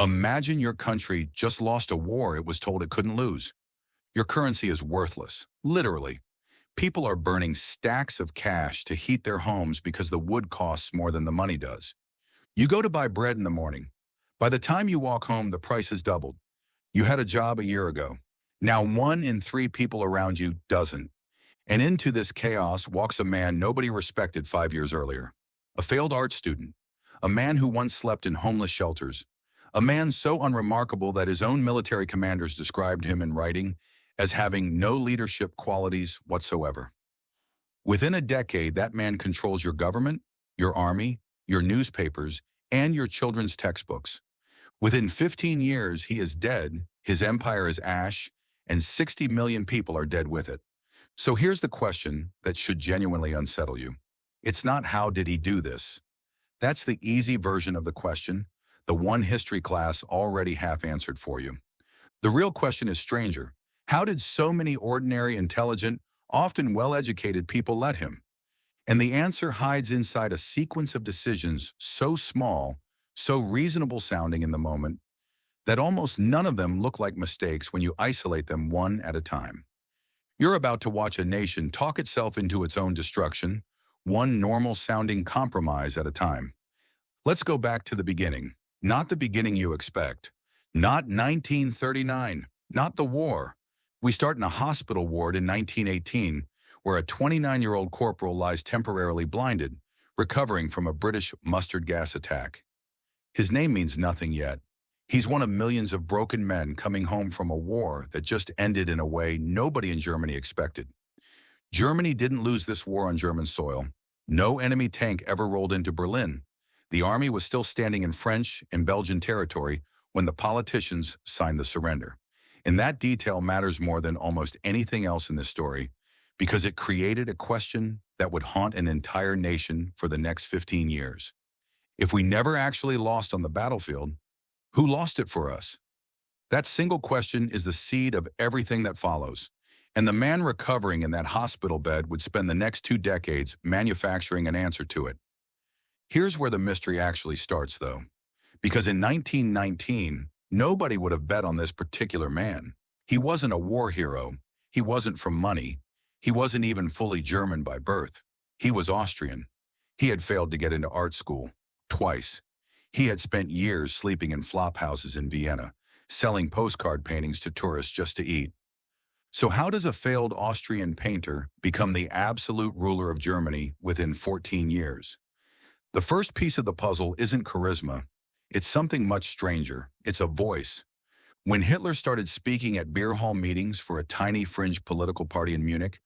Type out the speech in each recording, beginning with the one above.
Imagine your country just lost a war it was told it couldn't lose. Your currency is worthless, literally. People are burning stacks of cash to heat their homes because the wood costs more than the money does. You go to buy bread in the morning. By the time you walk home, the price has doubled. You had a job a year ago. Now 1 in 3 people around you doesn't. And into this chaos walks a man nobody respected 5 years earlier. A failed art student. A man who once slept in homeless shelters. A man so unremarkable that his own military commanders described him in writing as having no leadership qualities whatsoever. Within a decade, that man controls your government, your army, your newspapers, and your children's textbooks. Within 15 years, he is dead, his empire is ash, and 60 million people are dead with it. So here's the question that should genuinely unsettle you. It's not how did he do this? That's the easy version of the question, the one history class already half answered for you. The real question is stranger. How did so many ordinary, intelligent, often well-educated people let him? And the answer hides inside a sequence of decisions so small, so reasonable sounding in the moment, that almost none of them look like mistakes when you isolate them one at a time. You're about to watch a nation talk itself into its own destruction, one normal-sounding compromise at a time. Let's go back to the beginning. Not the beginning you expect. Not 1939. Not the war. We start in a hospital ward in 1918, where a 29-year-old corporal lies temporarily blinded, recovering from a British mustard gas attack. His name means nothing yet. He's one of millions of broken men coming home from a war that just ended in a way nobody in Germany expected. Germany didn't lose this war on German soil. No enemy tank ever rolled into Berlin. The army was still standing in French and Belgian territory when the politicians signed the surrender. And that detail matters more than almost anything else in this story because it created a question that would haunt an entire nation for the next 15 years. If we never actually lost on the battlefield, who lost it for us? That single question is the seed of everything that follows. And the man recovering in that hospital bed would spend the next 2 decades manufacturing an answer to it. Here's where the mystery actually starts, though. Because in 1919, nobody would have bet on this particular man. He wasn't a war hero. He wasn't from money. He wasn't even fully German by birth. He was Austrian. He had failed to get into art school. Twice. He had spent years sleeping in flop houses in Vienna, selling postcard paintings to tourists just to eat. So how does a failed Austrian painter become the absolute ruler of Germany within 14 years? The first piece of the puzzle isn't charisma. It's something much stranger. It's a voice. When Hitler started speaking at beer hall meetings for a tiny fringe political party in Munich,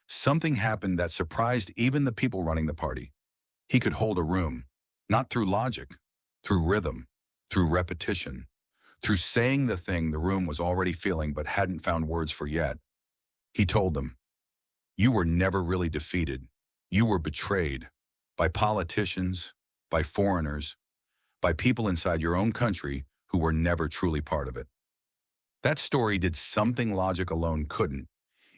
something happened that surprised even the people running the party. He could hold a room, not through logic, through rhythm, through repetition, through saying the thing the room was already feeling but hadn't found words for yet. He told them, "You were never really defeated. You were betrayed by politicians, by foreigners, by people inside your own country who were never truly part of it." That story did something logic alone couldn't.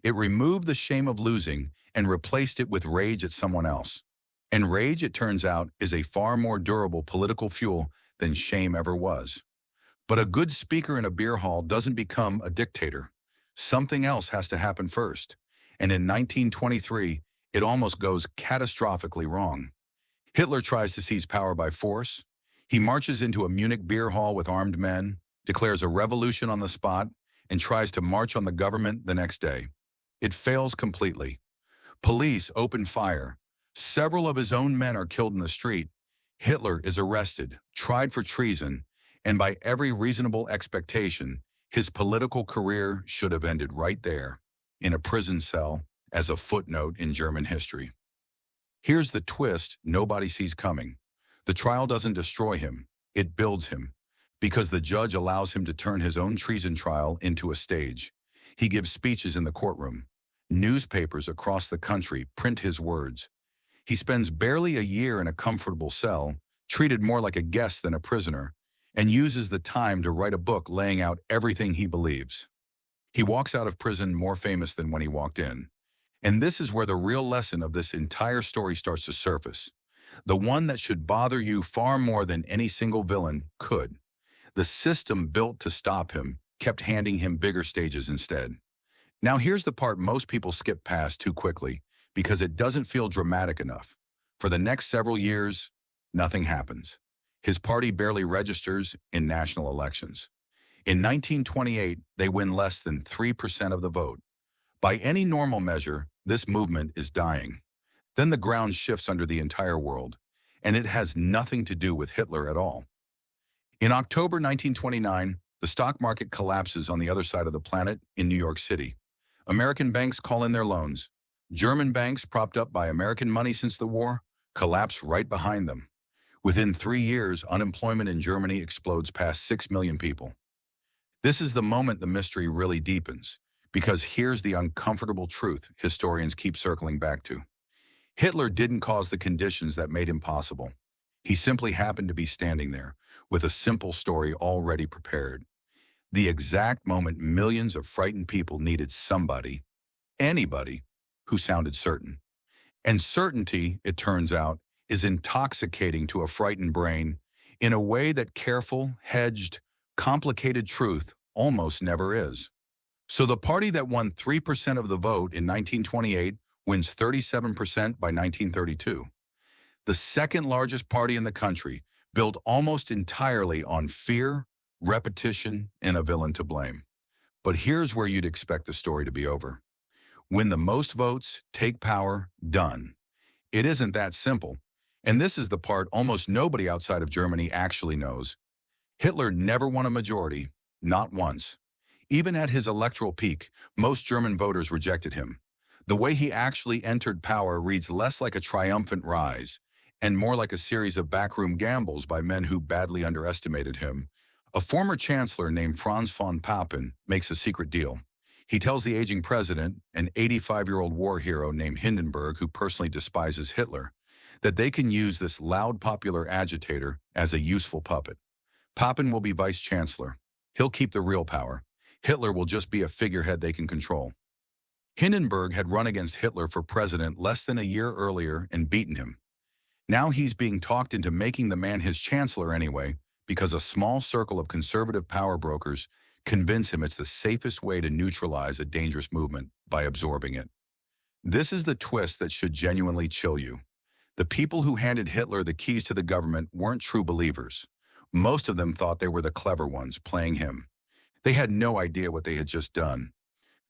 It removed the shame of losing and replaced it with rage at someone else. And rage, it turns out, is a far more durable political fuel than shame ever was. But a good speaker in a beer hall doesn't become a dictator. Something else has to happen first. And in 1923, it almost goes catastrophically wrong. Hitler tries to seize power by force. He marches into a Munich beer hall with armed men, declares a revolution on the spot, and tries to march on the government the next day. It fails completely. Police open fire. Several of his own men are killed in the street. Hitler is arrested, tried for treason, and by every reasonable expectation, his political career should have ended right there, in a prison cell, as a footnote in German history. Here's the twist nobody sees coming. The trial doesn't destroy him, it builds him, because the judge allows him to turn his own treason trial into a stage. He gives speeches in the courtroom. Newspapers across the country print his words. He spends barely a year in a comfortable cell, treated more like a guest than a prisoner, and uses the time to write a book laying out everything he believes. He walks out of prison more famous than when he walked in. And this is where the real lesson of this entire story starts to surface. The one that should bother you far more than any single villain could. The system built to stop him kept handing him bigger stages instead. Now here's the part most people skip past too quickly because it doesn't feel dramatic enough. For the next several years, nothing happens. His party barely registers in national elections. In 1928, they win less than 3% of the vote. By any normal measure, this movement is dying. Then the ground shifts under the entire world, and it has nothing to do with Hitler at all. In October 1929, the stock market collapses on the other side of the planet in New York City. American banks call in their loans. German banks, propped up by American money since the war, collapse right behind them. Within 3 years, unemployment in Germany explodes past 6 million people. This is the moment the mystery really deepens, because here's the uncomfortable truth historians keep circling back to. Hitler didn't cause the conditions that made him possible. He simply happened to be standing there, with a simple story already prepared. The exact moment millions of frightened people needed somebody, anybody, who sounded certain. And certainty, it turns out, is intoxicating to a frightened brain in a way that careful, hedged, complicated truth almost never is. So the party that won 3% of the vote in 1928 wins 37% by 1932. The second largest party in the country, built almost entirely on fear, repetition, and a villain to blame. But here's where you'd expect the story to be over. Win the most votes, take power, done. It isn't that simple. And this is the part almost nobody outside of Germany actually knows. Hitler never won a majority, not once. Even at his electoral peak, most German voters rejected him. The way he actually entered power reads less like a triumphant rise and more like a series of backroom gambles by men who badly underestimated him. A former chancellor named Franz von Papen makes a secret deal. He tells the aging president, an 85-year-old war hero named Hindenburg who personally despises Hitler, that they can use this loud popular agitator as a useful puppet. Papen will be vice chancellor. He'll keep the real power. Hitler will just be a figurehead they can control. Hindenburg had run against Hitler for president less than a year earlier and beaten him. Now he's being talked into making the man his chancellor anyway, because a small circle of conservative power brokers convince him it's the safest way to neutralize a dangerous movement by absorbing it. This is the twist that should genuinely chill you. The people who handed Hitler the keys to the government weren't true believers. Most of them thought they were the clever ones playing him. They had no idea what they had just done.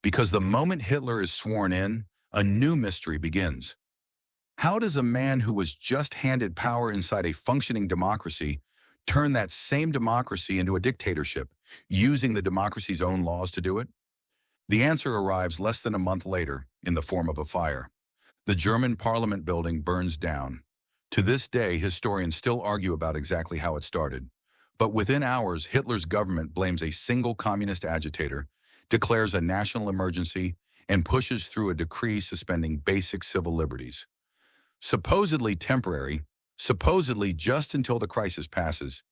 Because the moment Hitler is sworn in, a new mystery begins. How does a man who was just handed power inside a functioning democracy turn that same democracy into a dictatorship, using the democracy's own laws to do it? The answer arrives less than a month later in the form of a fire. The German parliament building burns down. To this day, historians still argue about exactly how it started. But within hours, Hitler's government blames a single communist agitator, declares a national emergency, and pushes through a decree suspending basic civil liberties. Supposedly temporary, supposedly just until the crisis passes,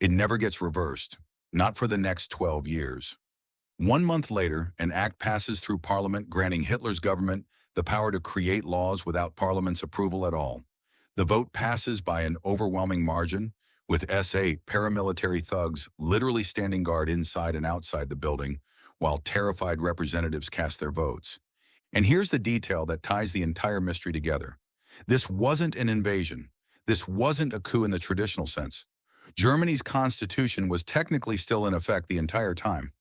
it never gets reversed, not for the next 12 years. 1 month later, an act passes through Parliament granting Hitler's government the power to create laws without Parliament's approval at all. The vote passes by an overwhelming margin, with S8 paramilitary thugs literally standing guard inside and outside the building, while terrified representatives cast their votes. And here's the detail that ties the entire mystery together. This wasn't an invasion. This wasn't a coup in the traditional sense. Germany's constitution was technically still in effect the entire time.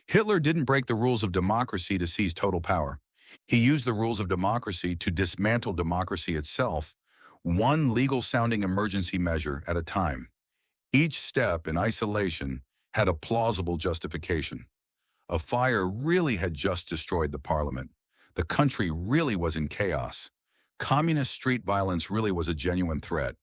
Hitler didn't break the rules of democracy to seize total power. He used the rules of democracy to dismantle democracy itself, one legal-sounding emergency measure at a time. Each step in isolation had a plausible justification. A fire really had just destroyed the parliament. The country really was in chaos. Communist street violence really was a genuine threat.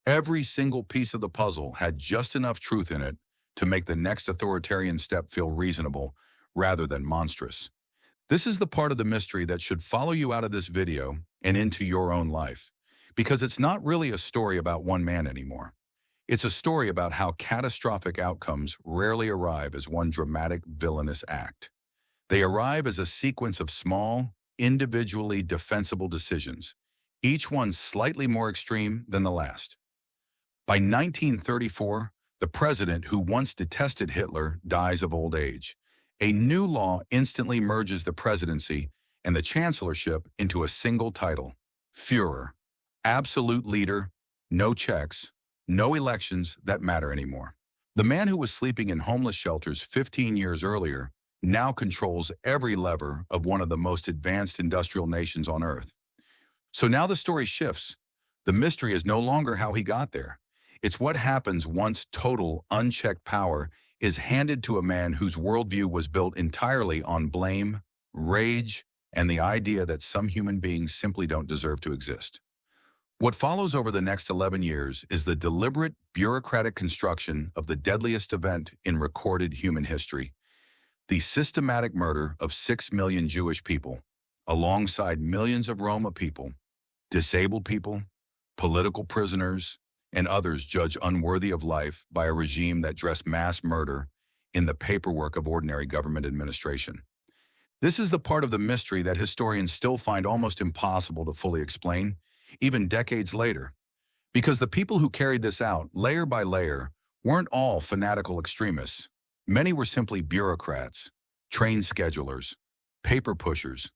Every single piece of the puzzle had just enough truth in it to make the next authoritarian step feel reasonable rather than monstrous. This is the part of the mystery that should follow you out of this video and into your own life, because it's not really a story about one man anymore. It's a story about how catastrophic outcomes rarely arrive as one dramatic, villainous act. They arrive as a sequence of small, individually defensible decisions, each one slightly more extreme than the last. By 1934, The president who once detested Hitler dies of old age. A new law instantly merges the presidency and the chancellorship into a single title: Führer, absolute leader, no checks, no elections that matter anymore. The man who was sleeping in homeless shelters 15 years earlier now controls every lever of one of the most advanced industrial nations on Earth. So now the story shifts. The mystery is no longer how he got there. It's what happens once total, unchecked power is handed to a man whose worldview was built entirely on blame, rage, and the idea that some human beings simply don't deserve to exist. What follows over the next 11 years is the deliberate, bureaucratic construction of the deadliest event in recorded human history: the systematic murder of 6 million Jewish people, alongside millions of Roma people, disabled people, political prisoners, and others judged unworthy of life by a regime that dressed mass murder in the paperwork of ordinary government administration. This is the part of the mystery that historians still find almost impossible to fully explain, even decades later, because the people who carried this out, layer by layer, weren't all fanatical extremists. Many were simply bureaucrats, train schedulers, paper pushers,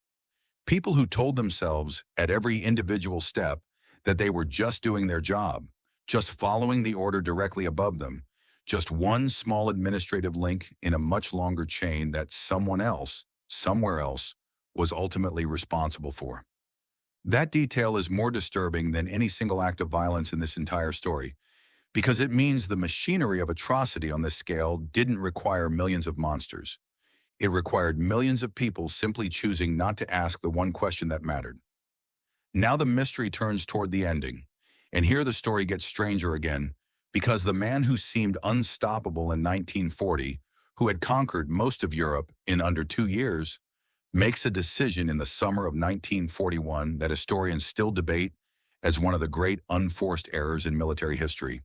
people who told themselves at every individual step that they were just doing their job, just following the order directly above them, just one small administrative link in a much longer chain that someone else, somewhere else, was ultimately responsible for. That detail is more disturbing than any single act of violence in this entire story, because it means the machinery of atrocity on this scale didn't require millions of monsters. It required millions of people simply choosing not to ask the one question that mattered. Now the mystery turns toward the ending, and here the story gets stranger again, because the man who seemed unstoppable in 1940, who had conquered most of Europe in under 2 years, makes a decision in the summer of 1941 that historians still debate as one of the great unforced errors in military history.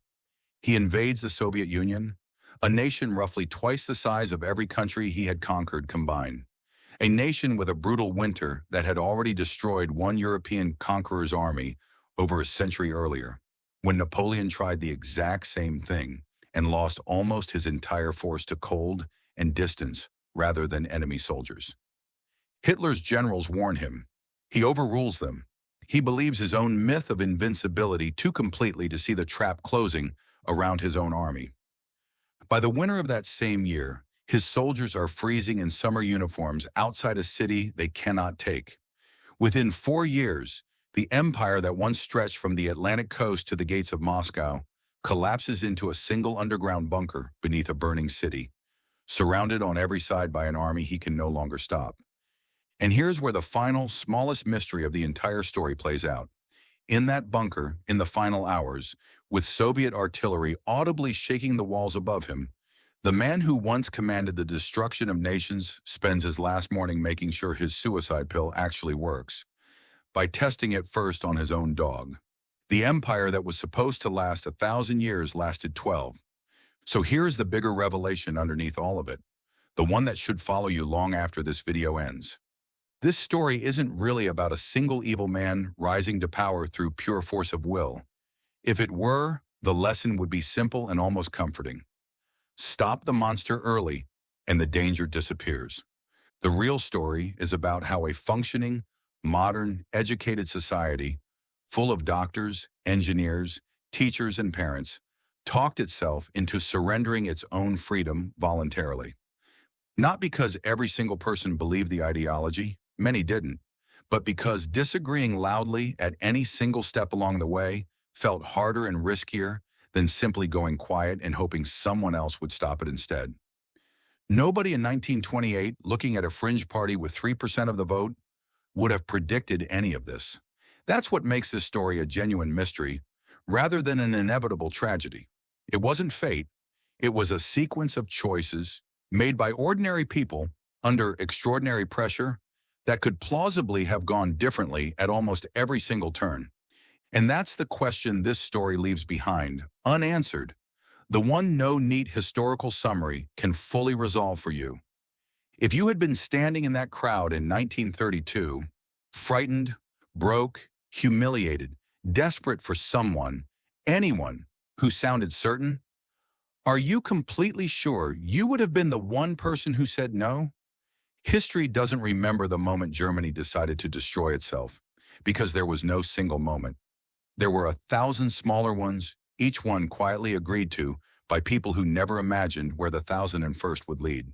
He invades the Soviet Union, a nation roughly twice the size of every country he had conquered combined. A nation with a brutal winter that had already destroyed one European conqueror's army over a century earlier, when Napoleon tried the exact same thing and lost almost his entire force to cold and distance rather than enemy soldiers. Hitler's generals warn him. He overrules them. He believes his own myth of invincibility too completely to see the trap closing around his own army. By the winter of that same year, his soldiers are freezing in summer uniforms outside a city they cannot take. Within 4 years, the empire that once stretched from the Atlantic coast to the gates of Moscow collapses into a single underground bunker beneath a burning city, surrounded on every side by an army he can no longer stop. And here's where the final, smallest mystery of the entire story plays out. In that bunker, in the final hours, with Soviet artillery audibly shaking the walls above him, the man who once commanded the destruction of nations spends his last morning making sure his suicide pill actually works, by testing it first on his own dog. The empire that was supposed to last 1,000 years lasted 12. So here's the bigger revelation underneath all of it, the one that should follow you long after this video ends. This story isn't really about a single evil man rising to power through pure force of will. If it were, the lesson would be simple and almost comforting. Stop the monster early, and the danger disappears. The real story is about how a functioning, modern, educated society, full of doctors, engineers, teachers, and parents, talked itself into surrendering its own freedom voluntarily. Not because every single person believed the ideology, many didn't, but because disagreeing loudly at any single step along the way felt harder and riskier than simply going quiet and hoping someone else would stop it instead. Nobody in 1928, looking at a fringe party with 3% of the vote, would have predicted any of this. That's what makes this story a genuine mystery, rather than an inevitable tragedy. It wasn't fate. It was a sequence of choices made by ordinary people under extraordinary pressure that could plausibly have gone differently at almost every single turn. And that's the question this story leaves behind, unanswered, the one no neat historical summary can fully resolve for you. If you had been standing in that crowd in 1932, frightened, broke, humiliated, desperate for someone, anyone, who sounded certain, Are you completely sure you would have been the one person who said no? History doesn't remember the moment Germany decided to destroy itself, because there was no single moment. There were 1,000 smaller ones, each one quietly agreed to by people who never imagined where the 1,001st would lead.